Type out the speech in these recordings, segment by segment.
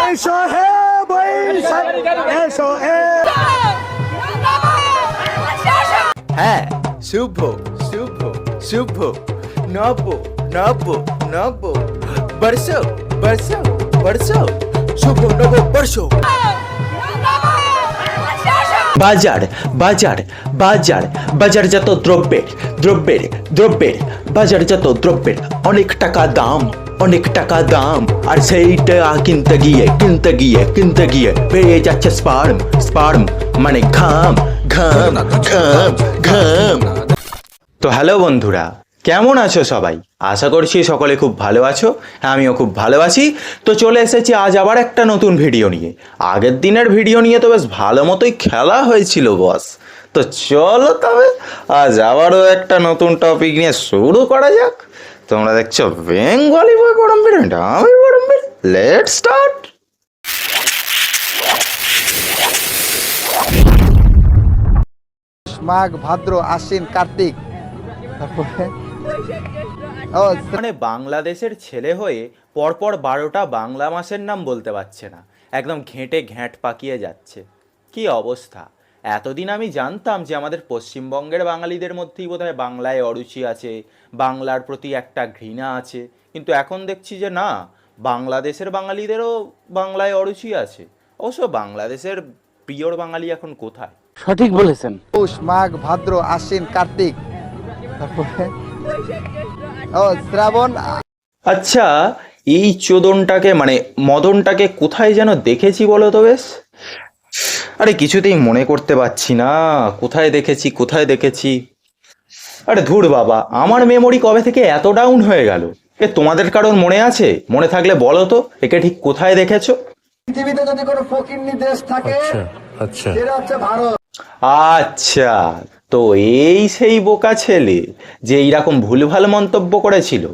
এসো হে বৈশাখ এসো হে। হ্যাঁ, শুভ শুভ শুভ নব নব নব বর্ষ বর্ষ বর্ষ শুভ নব বর্ষ। বাজার বাজার বাজার বাজারজাত দ্রব্যের দ্রব্যের দ্রব্যের বাজারজাত দ্রব্যের অনেক টাকা দাম, অনেক টাকা দাম, আর সেইটা কিনতে গিয়ে পেয়ে যাচ্ছে স্পার্ম। স্পার্ম মানে ঘাম ঘাম ঘাম ঘাম। তো হ্যালো বন্ধুরা, কেমন আছো সবাই? আশা করছি সকলে খুব ভালো আছো, আমিও খুব ভালো আছি। তো চলে এসেছি আজ আবার একটা নতুন ভিডিও নিয়ে। আগের দিনের ভিডিও নিয়ে তো বেশ ভালো মতোই খেলা হয়েছিল বস। তো চলো তবে আজ আবারও একটা নতুন টপিক নিয়ে শুরু করা যাক। তোমরা দেখছো বেঙ্গলি বয় গরমবীর, আমি গরমবীর। Let's start. মাঘ ভাদ্র আশ্বিন কার্তিক, তারপরে মানে বাংলাদেশের ছেলে হয়ে পরপর 12টা বাংলা মাসের নাম বলতে পারছে না, একদম ঘেঁটে ঘ্যাঁট পাকিয়ে যাচ্ছে। কি অবস্থা! এতদিন আমি জানতাম যে আমাদের পশ্চিমবঙ্গের বাঙালিদের মধ্যেই বোধহয় বাংলায় অরুচি আছে, বাংলার প্রতি একটা ঘৃণা আছে, কিন্তু এখন দেখছি যে না, বাংলাদেশের বাঙালিদেরও বাংলায় অরুচি আছে। অবশ্য বাংলাদেশের পিওর বাঙালি এখন কোথায়? সঠিক বলেছেন। পৌষ মাঘ ভাদ্র আশ্বিন কার্তিক, তারপরে শ্রাবণ। আচ্ছা, এই চোদনটাকে মানে মদনটাকে কোথায় যেন দেখেছি বলো তো বেশ? আরে কিছুতেই মনে করতে পারছি না কোথায় দেখেছি। আরে ধুর বাবা, আমার মেমোরি কবে থেকে এত ডাউন হয়ে গেল? তোমাদের কারোর মনে আছে? মনে থাকলে বলো তো একে ঠিক কোথায় দেখেছো? পৃথিবীতে যদি কোনো ফকিন্নি দেশ থাকে সেটা হচ্ছে ভারত। আচ্ছা, তো এই সেই বোকা ছেলে যে এইরকম ভুলভাল মন্তব্য করেছিল।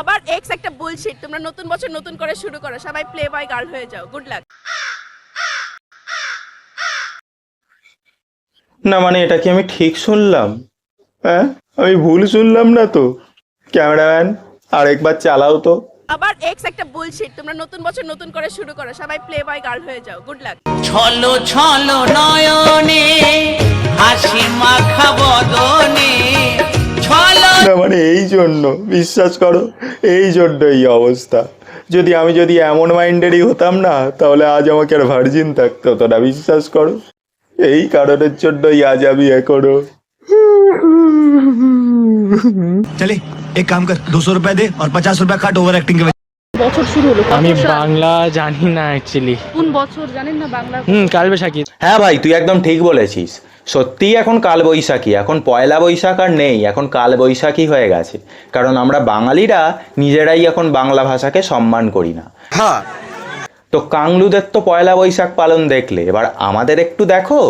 আবার এক্স একটা বুলশিট। তোমরা নতুন বছর নতুন করে শুরু করো, সবাই প্লে বয় গার্ল হয়ে যাও। গুড লাক। না মানে এটা কি আমি ঠিক শুনলাম? হ্যাঁ, আমি ভুল শুনলাম না তো? ক্যামেরাম্যান আরেকবার চালাও তো। আবার এক্স একটা বুলশিট। তোমরা নতুন বছর নতুন করে শুরু করো, সবাই প্লে বয় গার্ল হয়ে যাও। Good luck. ছলো ছলো নয়নে হাসি মাখা বদনে ছলো। না মানে এই জন্য, বিশ্বাস করো, এই জন্য এই অবস্থা। যদি এমন মাইন্ডেরই হতাম না, তাহলে আজ আমাকে আর ভার্জিন থাকতে হতো না, বিশ্বাস করো। এই কারণের জন্যই আজ আমি এখনো। চলে এক কাম কর, 200 रुपए दे और 50 रुपए काट ओवर एक्टिंग के। বছর শুরু হলো। আমি বাংলা জানি না অ্যাকচুয়ালি। কোন বছর জানেন না বাংলা? কালবৈশাখী। হ্যাঁ ভাই, তুই একদম ঠিক বলেছিস। সত্যিই এখন কালবৈশাখী, এখন পয়লা বৈশাখ আর নেই, এখন কালবৈশাখী হয়ে গেছে। কারণ আমরা বাঙালিরা নিজেরাই এখন বাংলা ভাষাকে সম্মান করি না। হ্যাঁ, তো কাংলুদের তো পয়লা বৈশাখ পালন দেখলে, এবার আমাদের একটু দেখো।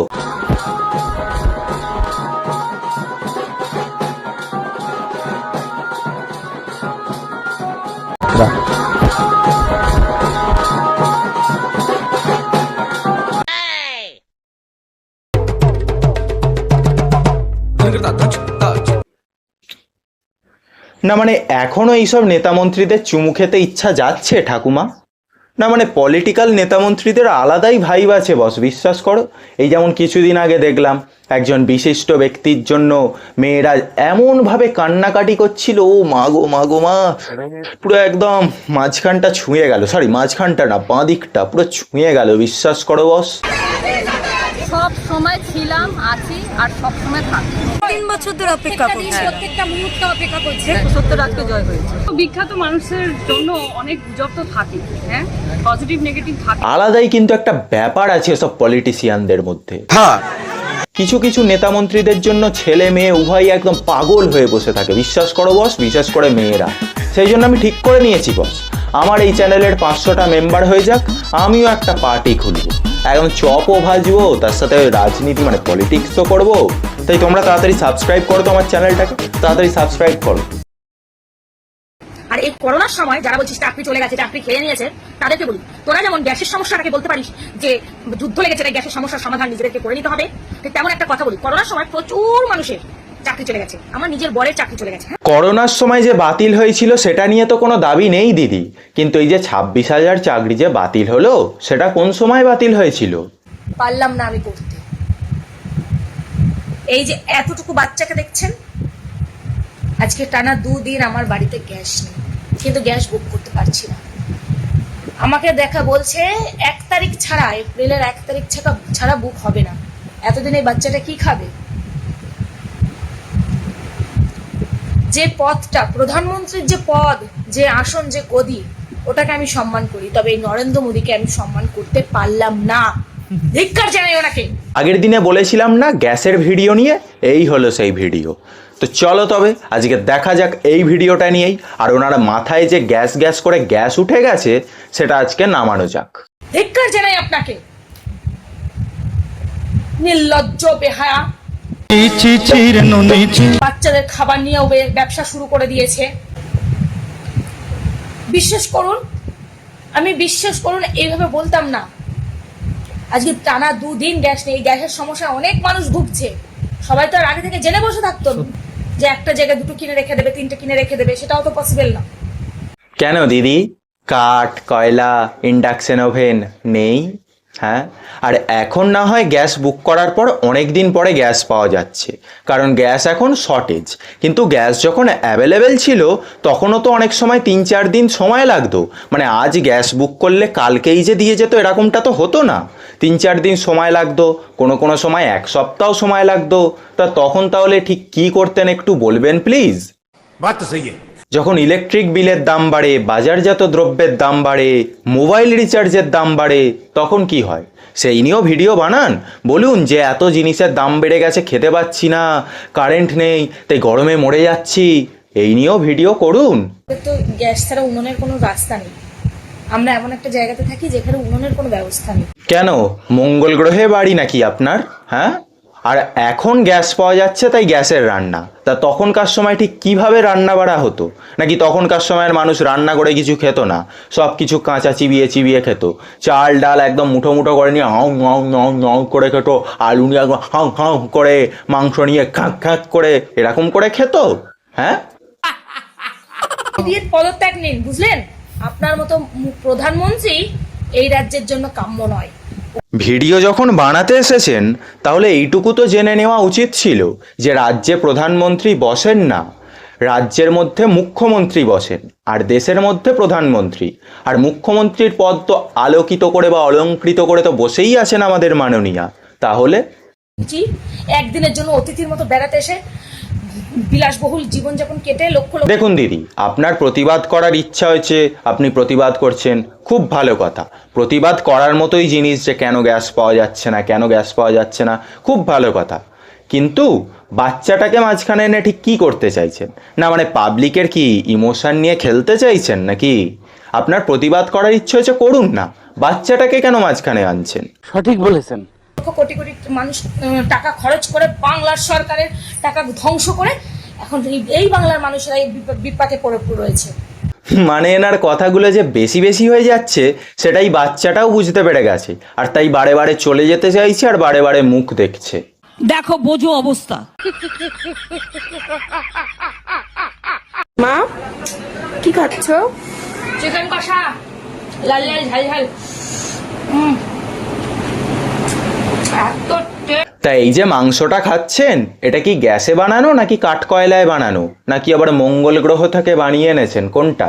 না মানে এখনো এইসব নেতামন্ত্রীদের চুমু খেতে ইচ্ছা যাচ্ছে ঠাকুমা? না মানে পলিটিক্যাল নেতামন্ত্রীদের আলাদাই ভাইব আছে বস, বিশ্বাস করো। এই যেমন কিছুদিন আগে দেখলাম একজন বিশিষ্ট ব্যক্তির জন্য মেয়েরা এমনভাবে কান্নাকাটি করছিল, ও মাগো মাগো মা, পুরো একদম মাঝখানটা ছুঁয়ে গেল। সরি, মাঝখানটা না, বাঁ দিকটা পুরো ছুঁয়ে গেল, বিশ্বাস করো বস। সব সময় ছিলাম, আছি আর সব সময় থাকবো। 3 বছর ধরে অপেক্ষা করছি, প্রত্যেকটা মুহূর্তে অপেক্ষা করছি। সত্য রাজকে জয় হয়েছে। বিখ্যাত মানুষের জন্য অনেক গুজব তো থাকে, হ্যাঁ, পজিটিভ নেগেটিভ থাকে। আলাদাই কিন্তু একটা ব্যাপার আছে সব পলিটিশিয়ানদের মধ্যে। হ্যাঁ, কিছু কিছু নেতামন্ত্রীদের জন্য ছেলে মেয়ে উভয়ই একদম পাগল হয়ে বসে থাকে, বিশ্বাস করো বস, বিশেষ করে মেয়েরা। সেই জন্য আমি ঠিক করে নিয়েছি বস, আমার এই চ্যানেলের 500টা মেম্বার হয়ে যাক, আমিও একটা পার্টি খুলবো, একদম চপও ভাজবো, তার সাথে রাজনীতি মানে পলিটিক্সও করবো। তাই তোমরা তাড়াতাড়ি সাবস্ক্রাইব করো তো আমার চ্যানেলটাকে, তাড়াতাড়ি সাবস্ক্রাইব করো। আর এই করোনার সময় যারা বলছিস চাকরি চলে গেছে, চাকরি খেয়ে নিয়েছে, তাদেরকে বলি, তোরা যেমন গ্যাসের সমস্যাটাকে বলতে পারিস যে যুদ্ধ লেগেছে, তাই গ্যাসের সমস্যার সমাধান নিজেদেরকে করে নিতে হবে, ঠিক তেমন একটা কথা বলি, করোনার সময় প্রচুর মানুষের চাকরি চলে গেছে, আমার নিজের বরের চাকরি চলে গেছে। করোনার সময় যে বাতিল হয়েছিল সেটা নিয়ে তো কোনো দাবি নেই দিদি, কিন্তু এই যে 26,000 চাকরি যে বাতিল হলো সেটা কোন সময় বাতিল হয়েছিল? পারলাম না আমি করতে। এই যে এতটুকু বাচ্চাকে দেখছেন, আজকে টানা 2 দিন আমার বাড়িতে গ্যাস নেই, কিন্তু গ্যাস বুক করতে পারছি না। আমাকে দেখা বলছে 1 তারিখ ছাড়া, এপ্রিলের 1 তারিখ ছাড়া বুক হবে না। এতদিন এই বাচ্চাটা কি খাবে? যে পদটা, প্রধানমন্ত্রীর যে পদ, যে আসন, যে গদি, ওটাকে আমি সম্মান করি, তবে এই নরেন্দ্র মোদীকে আমি সম্মান করতে পারলাম না। ধিক্কার জানাই ওনাকে। আগের দিনে বলেছিলাম না গ্যাসের ভিডিও নিয়ে, এই হলো সেই ভিডিও। তো চলো তবে আজকে দেখা যাক এই ভিডিওটা নিয়েই, আর ওনারা মাথায় যে গ্যাস গ্যাস করে গ্যাস উঠে গেছে সেটা আজকে নামানো যাক। ধিক্কার জানাই আপনাকে, নির্লজ্জ বেহায়া। বাচ্চাদের খাবার নিয়েও ব্যবসা শুরু করে দিয়েছে। বিশ্বাস করুন, আমি বিশ্বাস করুন এইভাবে বলতাম না। আজকে টানা 2 দিন গ্যাস নেই, গ্যাসের সমস্যা অনেক মানুষ ভুগছে। সবাই তো আর আগে থেকে জেনে বসে থাকতো যে একটা জায়গায় 2টো কিনে রেখে দেবে, 3টে কিনে রেখে দেবে, সেটাও তো পসিবল না। কেন দিদি, কাঠ, কয়লা, ইন্ডাকশন ওভেন নেই? হ্যাঁ, আর এখন না হয় গ্যাস বুক করার পর অনেক দিন পরে গ্যাস পাওয়া যাচ্ছে, কারণ গ্যাস এখন শর্টেজ। কিন্তু গ্যাস যখন অ্যাভেলেবেল ছিল তখনও তো অনেক সময় 3-4 দিন সময় লাগতো। মানে আজ গ্যাস বুক করলে কালকেই যে দিয়ে যেত এরকমটা তো হতো না, 3-4 দিন সময় লাগতো, কোনো সময় 1 সপ্তাহ সময় লাগতো। তা তখন তাহলে ঠিক কি করতেন একটু বলবেন প্লিজ? যখন ইলেকট্রিক বিলের দাম বাড়ে, বাজারজাত দ্রব্যের দাম বাড়ে, মোবাইল রিচার্জের দাম বাড়ে, তখন কি হয়? সেই নিয়েও ভিডিও বানান, বলুন যে এত জিনিসের দাম বেড়ে গেছে, খেতে পাচ্ছি না, কারেন্ট নেই, তাই গরমে মরে যাচ্ছি, এই নিয়েও ভিডিও করুন। তো গ্যাস ছাড়া উনুনের কোনো রাস্তা নেই। আমরা এমন একটা জায়গাতে থাকি যেখানে উনুনের কোনো ব্যবস্থা নেই। কেন, মঙ্গল গ্রহে বাড়ি নাকি আপনার? হ্যাঁ, আর এখন গ্যাস পাওয়া যাচ্ছে তাই গ্যাসের রান্না। তা তখনকার সময় ঠিক কিভাবে রান্না বাড়া হতো? নাকি তখনকার সময়ের মানুষ রান্না করে কিছু খেত না, সব কিছু কাঁচা চিবিয়ে চিবিয়ে খেত, চাল ডাল একদম মুঠো মুঠো করে নিয়ে হাউ হাউ হাউ হাউ করে খেত, আলু নিয়ে হাউ হাউ করে, মাংস নিয়ে খাঁক খাঁক করে, এরকম করে খেত? হ্যাঁ, পদত্যাগ নিন, বুঝলেন? আপনার মতো প্রধানমন্ত্রী এই রাজ্যের জন্য কাম্য নয়। ভিডিও যখন বানাতে এসেছেন তাহলে এইটুকু তো জেনে নেওয়া উচিত ছিল যে রাজ্যে প্রধানমন্ত্রী বসেন না, রাজ্যের মধ্যে মুখ্যমন্ত্রী বসেন, আর দেশের মধ্যে প্রধানমন্ত্রী। আর মুখ্যমন্ত্রীর পদ তো আলোকিত করে বা অলঙ্কৃত করে তো বসেই আছেন আমাদের মাননীয়া। তাহলে একদিনের জন্য অতিথির মতো বেড়াতে এসে বিলাসবহুল জীবনযাপন কেটে লক্ষ লক্ষ। দেখুন দিদি, আপনার প্রতিবাদ করার ইচ্ছা হয়েছে, আপনি প্রতিবাদ করছেন, খুব ভালো কথা। প্রতিবাদ করার মতোই জিনিস যে কেন গ্যাস পাওয়া যাচ্ছে না, কেন গ্যাস পাওয়া যাচ্ছে না, খুব ভালো কথা। কিন্তু বাচ্চাটাকে মাঝখানে এনে ঠিক কী করতে চাইছেন? না মানে পাবলিকের কি ইমোশন নিয়ে খেলতে চাইছেন নাকি? আপনার প্রতিবাদ করার ইচ্ছে হয়েছে, করুন না, বাচ্চাটাকে কেন মাঝখানে আনছেন? সঠিক বলেছেন। কোটি কোটি মানুষ টাকা খরচ করে, বাংলার সরকারের টাকা ধ্বংস করে এখন এই বাংলার মানুষেরা এই বিপাকে পড়ে রয়েছে। মানে এনার কথাগুলো যে বেশি বেশি হয়ে যাচ্ছে সেটাই বাচ্চাটাও বুঝতে পেরে গেছে, আর তাই বারে বারে চলে যেতে চাইছে আর বারে বারে মুখ দেখছে। দেখো বোঝো অবস্থা। মা কি খাচ্ছো? চিকেন কষা, লাল লাল ঝাল ঝাল। তা এই যে মাংসটা খাচ্ছেন, এটা কি গ্যাসে বানানো নাকি কাঠ কয়লায় বানানো, নাকি আবার মঙ্গল গ্রহ থেকে বানিয়ে এনেছেন, কোনটা?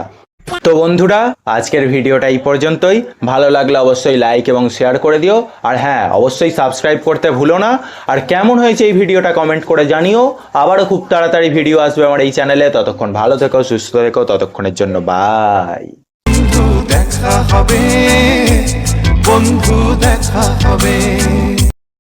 তো বন্ধুরা, আজকের ভিডিওটা এই পর্যন্তই। ভালো লাগলে অবশ্যই লাইক এবং শেয়ার করে দিও, আর হ্যাঁ, অবশ্যই সাবস্ক্রাইব করতে ভুলো না। আর কেমন হয়েছে এই ভিডিওটা কমেন্ট করে জানিও। আবারও খুব তাড়াতাড়ি ভিডিও আসবে আমার এই চ্যানেলে। ততক্ষণ ভালো থেকো, সুস্থ থেকো, ততক্ষণের জন্য বাই। দেখা হবে বন্ধু, দেখা হবে।